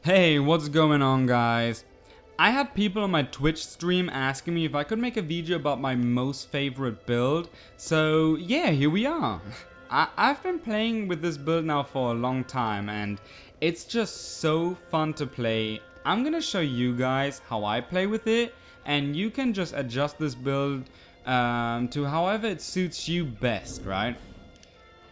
Hey, what's going on, guys? I had people on my Twitch stream asking me if I could make a video about my most favorite build, so yeah, here we are. I've been playing with this build now for a long time and it's just so fun to play. I'm gonna show you guys how I play with it, and you can just adjust this build to however it suits you best, right?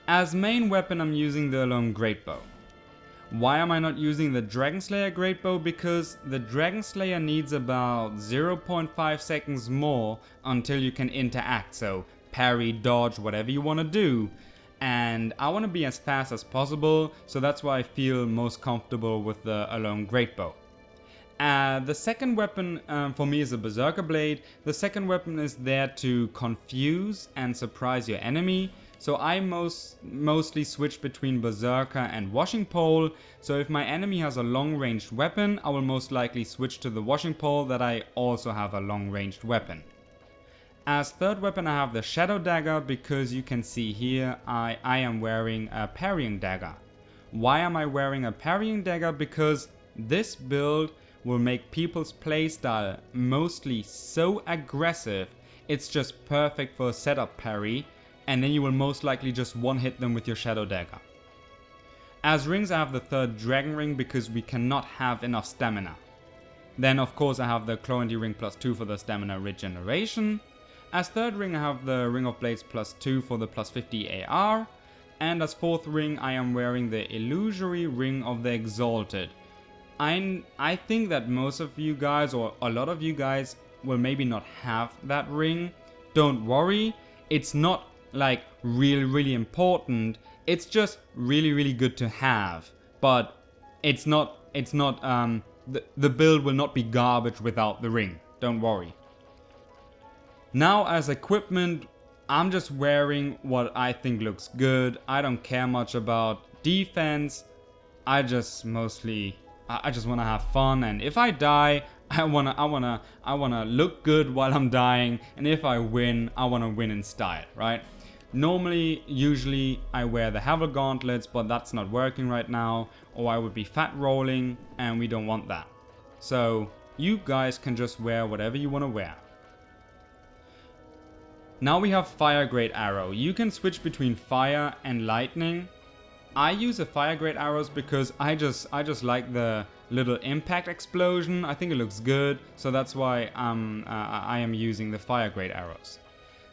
As main weapon, I'm using the Greatbow. Why am I not using the Dragon Slayer Greatbow? Because the Dragon Slayer needs about 0.5 seconds more until you can interact, so parry, dodge, whatever you want to do. And I want to be as fast as possible, so that's why I feel most comfortable with the Greatbow. The second weapon for me is a Berserker Blade. The second weapon is there to confuse and surprise your enemy. So I mostly switch between Berserker and Washing Pole. So if my enemy has a long-ranged weapon, I will most likely switch to the Washing Pole that I also have a long-ranged weapon. As third weapon, I have the Shadow Dagger because you can see here I am wearing a parrying dagger. Why am I wearing a parrying dagger? Because this build will make people's playstyle mostly so aggressive, it's just perfect for a setup parry, and then you will most likely just one-hit them with your Shadow Dagger. As rings, I have the third Dragon Ring because we cannot have enough stamina. Then of course I have the Chlorine Ring +2 for the stamina regeneration. As third ring, I have the Ring of Blades +2 for the +50 AR. And as fourth ring, I am wearing the Illusory Ring of the Exalted. I think that most of you guys, or a lot of you guys, will maybe not have that ring. Don't worry, it's not like really important. It's just really good to have, but it's not the build will not be garbage without the ring, don't worry. Now as equipment, I'm just wearing what I think looks good. I don't care much about defense. I just want to have fun, and if I die, I wanna look good while I'm dying, and if I win, I wanna win in style, right? Usually I wear the Havel gauntlets, but that's not working right now, or I would be fat rolling, and we don't want that. So you guys can just wear whatever you want to wear. Now we have Fire Great Arrow. You can switch between fire and lightning. I use the Fire Great Arrows because I just like the little impact explosion. I think it looks good, so that's why I am using the Fire Great Arrows.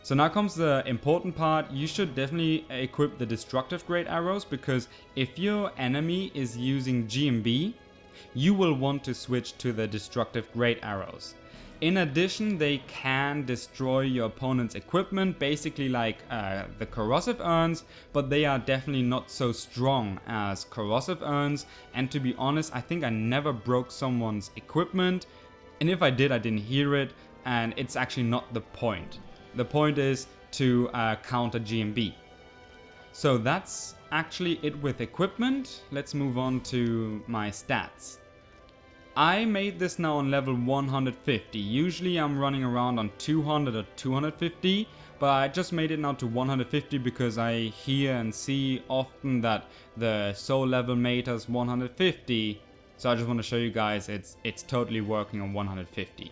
So now comes the important part. You should definitely equip the Destructive Great Arrows, because if your enemy is using GMB, you will want to switch to the Destructive Great Arrows. In addition, they can destroy your opponent's equipment, basically like the Corrosive Urns, but they are definitely not so strong as Corrosive Urns. And to be honest, I think I never broke someone's equipment, and if I did, I didn't hear it, and it's actually not the point. The point is to counter GMB. So that's actually it with equipment. Let's move on to my stats. I made this now on level 150. Usually I'm running around on 200 or 250, but I just made it now to 150 because I hear and see often that the soul level matters 150. So I just want to show you guys it's totally working on 150.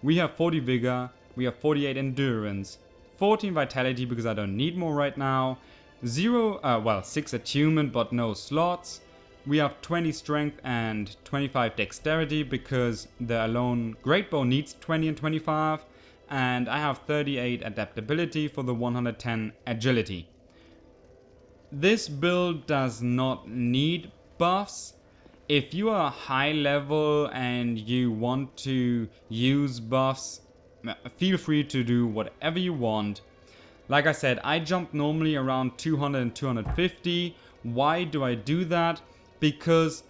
We have 40 vigor, we have 48 endurance, 14 vitality because I don't need more right now, 6 attunement but no slots. We have 20 strength and 25 dexterity because the Greatbow needs 20 and 25, and I have 38 adaptability for the 110 agility. This build does not need buffs. If you are high level and you want to use buffs, feel free to do whatever you want. Like I said, I jump normally around 200 and 250. Why do I do that? Because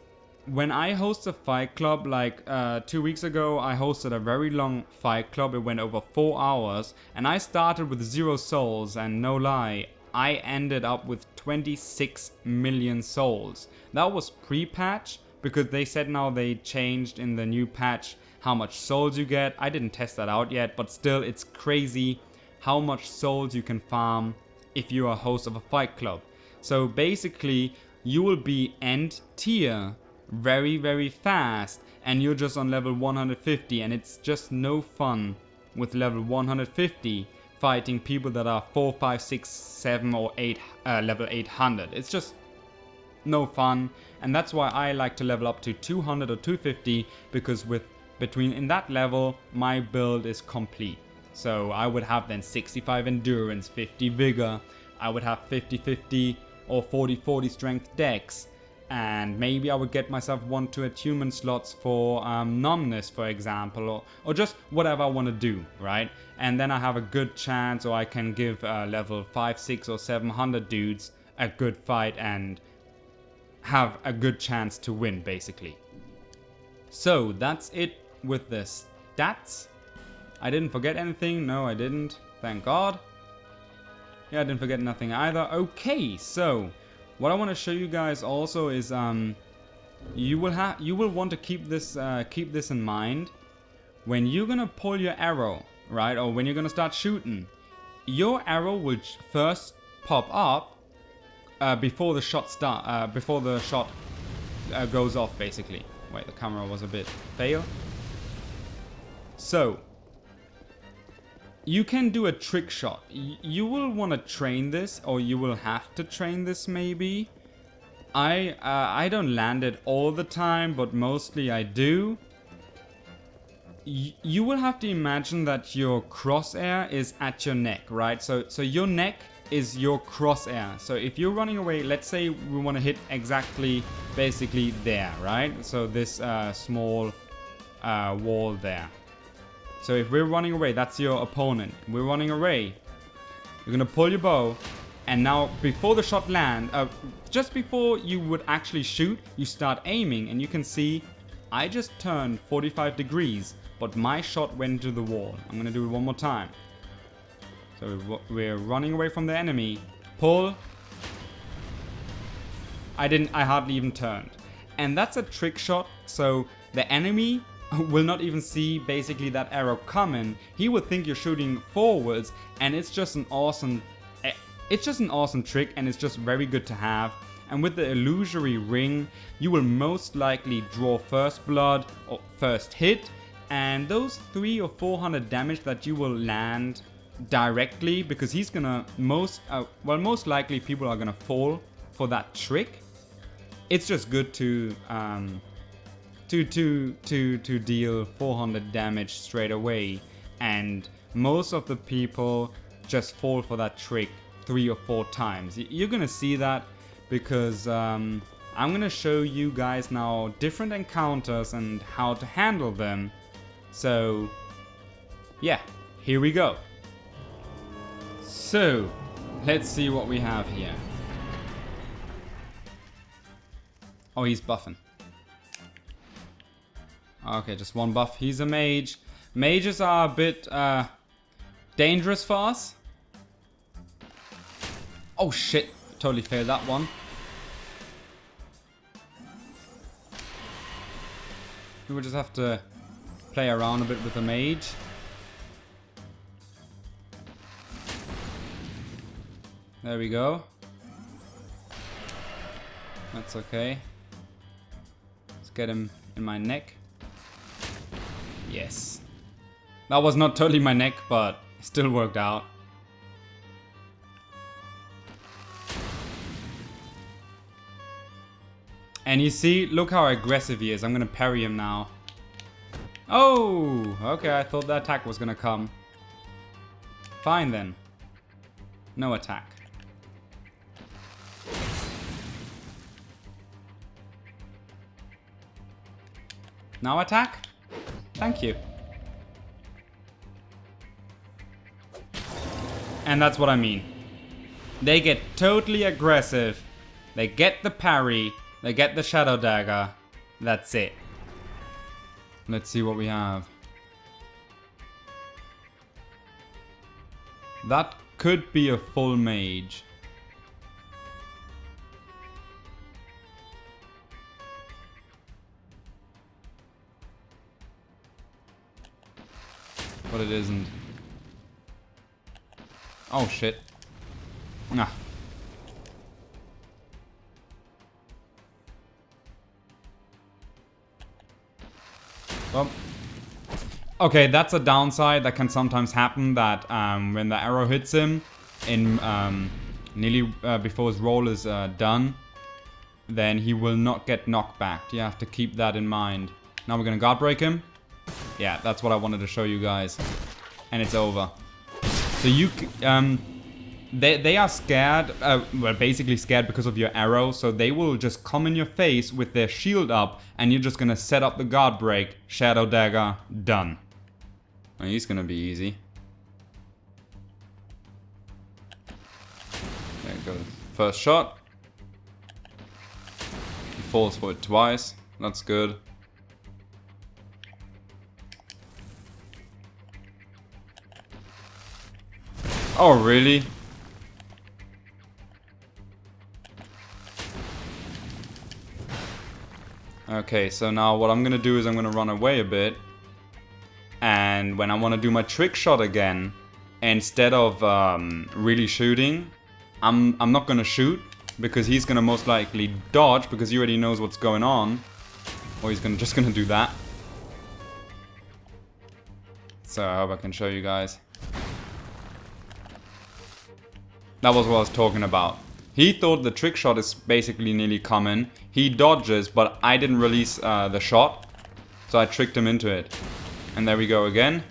when I host a fight club, like 2 weeks ago, I hosted a very long fight club. It went over 4 hours, and I started with 0 souls, and no lie, I ended up with 26 million souls. That was pre-patch, because they said now they changed in the new patch how much souls you get. I didn't test that out yet, but still, it's crazy how much souls you can farm if you are a host of a fight club. So basically, you will be end tier very, very fast, and you're just on level 150, and it's just no fun with level 150 fighting people that are 4, 5, 6, 7 or 8 level 800. It's just no fun, and that's why I like to level up to 200 or 250, because in that level my build is complete. So I would have then 65 endurance, 50 vigor, I would have 50-50 or 40-40 strength dex, and maybe I would get myself 1-2 attunement slots for numbness, for example, or just whatever I want to do, right? And then I have a good chance, or I can give level 5, 6 or 700 dudes a good fight and have a good chance to win, basically. So that's it with the stats. I didn't forget anything. No, I didn't. Thank God. Yeah, I didn't forget nothing either. Okay, so what I want to show you guys also is you will want to keep this in mind when you're gonna pull your arrow, right? Or when you're gonna start shooting. Your arrow will first pop up before the shot goes off, basically. Wait, the camera was a bit fail. So you can do a trick shot. You will want to train this, or you will have to train this maybe. I don't land it all the time, but mostly I do. You will have to imagine that your crosshair is at your neck, right? So your neck is your crosshair. So if you're running away, let's say we want to hit exactly basically there, right? So this small wall there. So if we're running away, that's your opponent. We're running away. You're gonna pull your bow, and now before the shot lands, just before you would actually shoot, you start aiming, and you can see I just turned 45 degrees, but my shot went into the wall. I'm gonna do it one more time. So we're running away from the enemy. Pull. I hardly even turned. And that's a trick shot, so the enemy will not even see basically that arrow coming. He will think you're shooting forwards, and it's just an awesome trick, and it's just very good to have. And with the illusory ring, you will most likely draw first blood or first hit, and those 300 or 400 damage that you will land directly, because he's gonna most likely people are gonna fall for that trick. It's just good to deal 400 damage straight away, and most of the people just fall for that trick 3 or 4 times. You're gonna see that because I'm gonna show you guys now different encounters and how to handle them. So yeah, here we go. So let's see what we have here. Oh, he's buffing. Okay, just one buff. He's a mage. Mages are a bit dangerous for us. Oh shit, totally failed that one. We will just have to play around a bit with the mage. There we go. That's okay. Let's get him in my neck. Yes. That was not totally my neck, but it still worked out. And you see, look how aggressive he is. I'm gonna parry him now. Oh, okay, I thought the attack was gonna come. Fine then. No attack. Now attack? Thank you. And that's what I mean. They get totally aggressive. They get the parry. They get the shadow dagger. That's it. Let's see what we have. That could be a full mage. But it isn't. Oh shit. Ah. Oh. Okay, that's a downside that can sometimes happen, that when the arrow hits him in nearly before his roll is done, then he will not get knocked back. You have to keep that in mind. Now we're gonna guard break him. Yeah, that's what I wanted to show you guys. And it's over. So you, they are scared, well, basically scared because of your arrow, so they will just come in your face with their shield up, and you're just gonna set up the guard break, shadow dagger, done. Well, he's gonna be easy. There goes. First shot. He falls for it twice. That's good. Oh, really? Okay, so now what I'm gonna do is I'm gonna run away a bit. And when I want to do my trick shot again, instead of really shooting, I'm not gonna shoot, because he's gonna most likely dodge, because he already knows what's going on. Or he's just gonna do that. So I hope I can show you guys. That was what I was talking about. He thought the trick shot is basically nearly coming. He dodges, but I didn't release the shot, so I tricked him into it. And there we go again.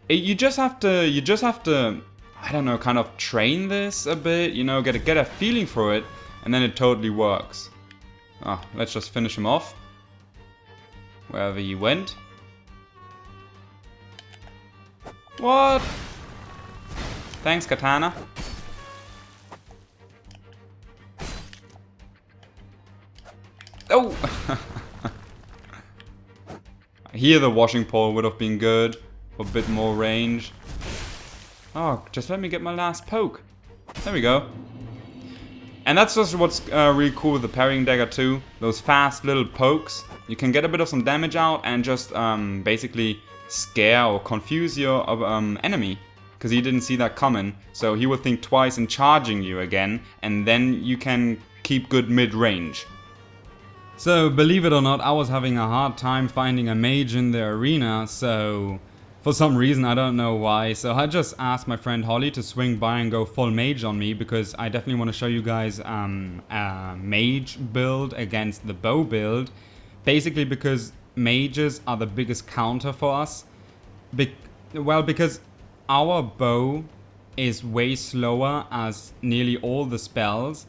You just have to, I don't know, kind of train this a bit, you know, get a feeling for it, and then it totally works. Ah, let's just finish him off. Wherever he went. What? Thanks, Katana. Oh! Here the washing pole would have been good for a bit more range. Oh, just let me get my last poke. There we go. And that's just what's really cool with the parrying dagger too. Those fast little pokes. You can get a bit of some damage out and just basically scare or confuse your enemy. Because he didn't see that coming. So he will think twice in charging you again. And then you can keep good mid-range. So, believe it or not, I was having a hard time finding a mage in the arena, so for some reason, I don't know why. So I just asked my friend Holly to swing by and go full mage on me, because I definitely want to show you guys a mage build against the bow build. Basically because mages are the biggest counter for us. Well, because our bow is way slower as nearly all the spells.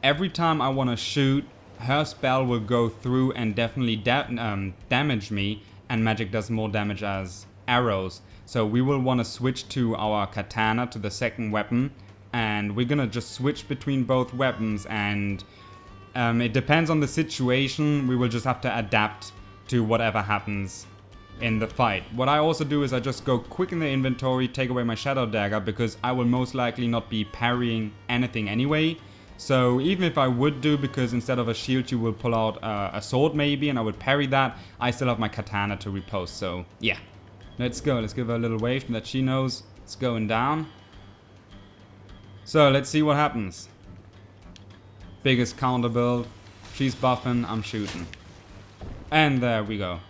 Every time I want to shoot, her spell will go through and definitely damage me, and magic does more damage as arrows. So we will want to switch to our katana, to the second weapon, and we're gonna just switch between both weapons, and it depends on the situation. We will just have to adapt to whatever happens in the fight. What I also do is I just go quick in the inventory, take away my shadow dagger, because I will most likely not be parrying anything anyway. So even if I would do, because instead of a shield you will pull out a sword maybe, and I would parry that, I still have my katana to riposte. So yeah, let's go. Let's give her a little wave that she knows it's going down. So let's see what happens. Biggest counter build. She's buffing, I'm shooting. And there we go.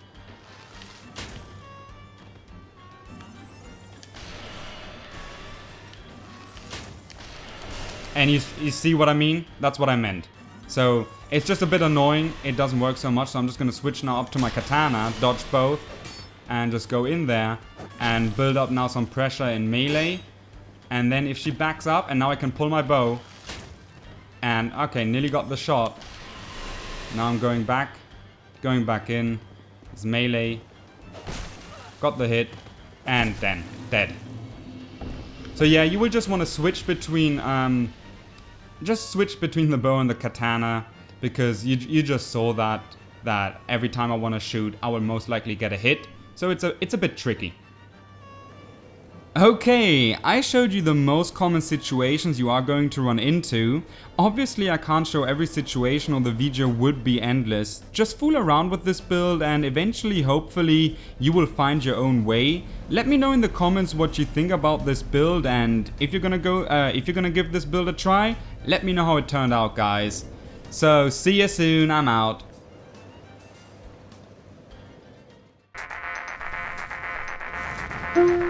And you see what I mean? That's what I meant. So it's just a bit annoying. It doesn't work so much. So I'm just going to switch now up to my katana, dodge both, and just go in there and build up now some pressure in melee. And then if she backs up, and now I can pull my bow. And okay, nearly got the shot. Now I'm going back in. It's melee. Got the hit. And then dead. So yeah, you will just want to switch between the bow and the katana, because you just saw that every time I want to shoot, I will most likely get a hit. So it's a bit tricky. Okay, I showed you the most common situations you are going to run into. Obviously I can't show every situation or the video would be endless. Just fool around with this build and eventually, hopefully, you will find your own way. Let me know in the comments what you think about this build, and if you're gonna give this build a try, let me know how it turned out, guys. So see you soon, I'm out. bye.